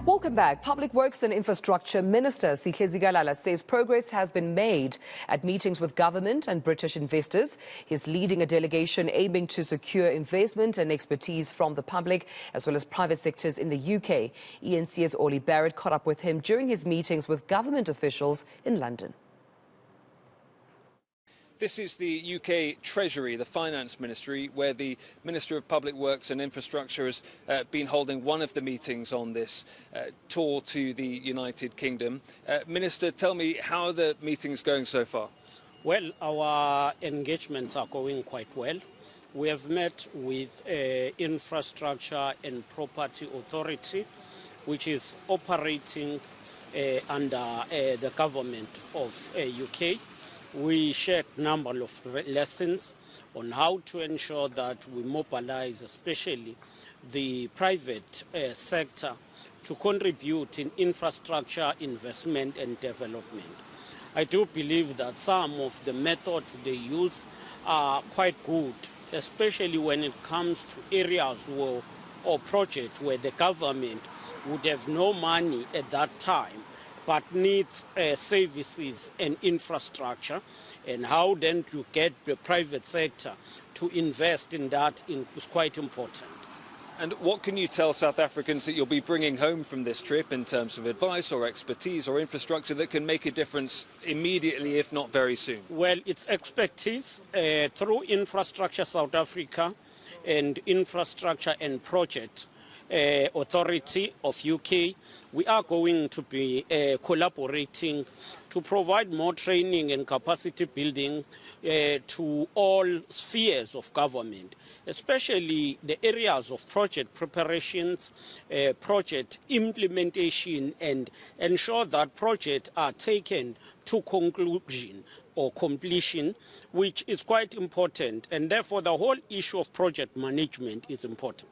Welcome back. Public Works and Infrastructure Minister Sihle Zikalala says progress has been made at meetings with government and British investors. He's leading a delegation aiming to secure investment and expertise from the public as well as private sectors in the UK. eNCA's Olly Barratt caught up with him during his meetings with government officials in London. This is the UK Treasury, the Finance Ministry, where the Minister of Public Works and Infrastructure has been holding one of the meetings on this tour to the United Kingdom. Minister, tell me, how are the meetings going so far? Well, our engagements are going quite well. We have met with Infrastructure and Property Authority, which is operating under the government of UK. We shared a number of lessons on how to ensure that we mobilize, especially the private sector, to contribute in infrastructure investment and development. I do believe that some of the methods they use are quite good, especially when it comes to areas or projects where the government would have no money at that time, but needs services and infrastructure, and how then to get the private sector to invest in that is quite important. And what can you tell South Africans that you'll be bringing home from this trip in terms of advice or expertise or infrastructure that can make a difference immediately, if not very soon? Well, it's expertise through Infrastructure South Africa and Infrastructure and Project Authority of UK. We are going to be collaborating to provide more training and capacity building to all spheres of government, especially the areas of project preparations, project implementation, and ensure that projects are taken to conclusion or completion, which is quite important, and therefore the whole issue of project management is important.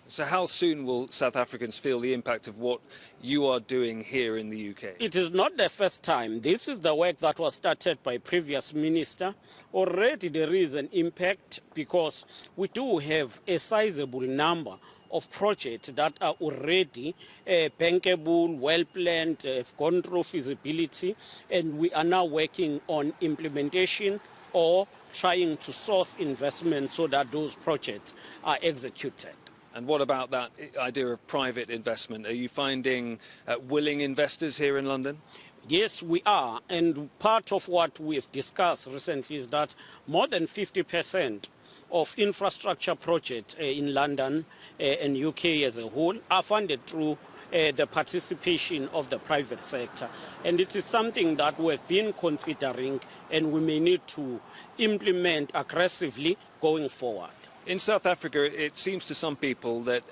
So how soon will South Africans feel the impact of what you are doing here in the UK? It is not the first time. This is the work that was started by previous minister. Already there is an impact because we do have a sizable number of projects that are already bankable, well-planned, have gone through feasibility, and we are now working on implementation or trying to source investment so that those projects are executed. And what about that idea of private investment? Are you finding willing investors here in London? Yes, we are. And part of what we've discussed recently is that more than 50% of infrastructure projects in London and UK as a whole are funded through the participation of the private sector. And it is something that we've been considering and we may need to implement aggressively going forward. In South Africa, it seems to some people that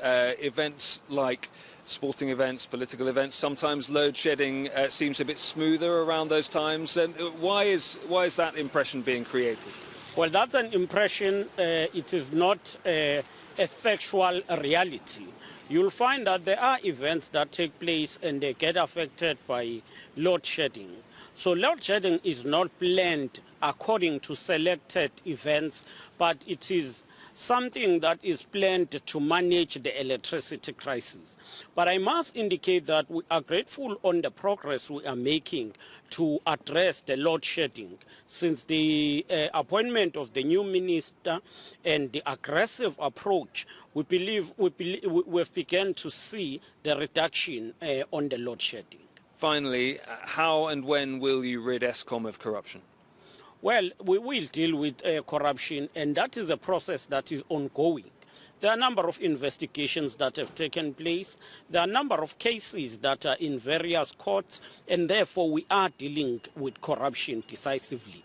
events like sporting events, political events, sometimes load shedding seems a bit smoother around those times. Why is that impression being created? Well, that's an impression. It is not a factual reality. You'll find that there are events that take place and they get affected by load shedding. So load shedding is not planned according to selected events, but it is something that is planned to manage the electricity crisis. But I must indicate that we are grateful on the progress we are making to address the load shedding. Since the appointment of the new minister and the aggressive approach, we believe we've begun to see the reduction on the load shedding. Finally, how and when will you rid ESCOM of corruption? Well, we will deal with corruption, and that is a process that is ongoing. There are a number of investigations that have taken place. There are a number of cases that are in various courts, and therefore we are dealing with corruption decisively.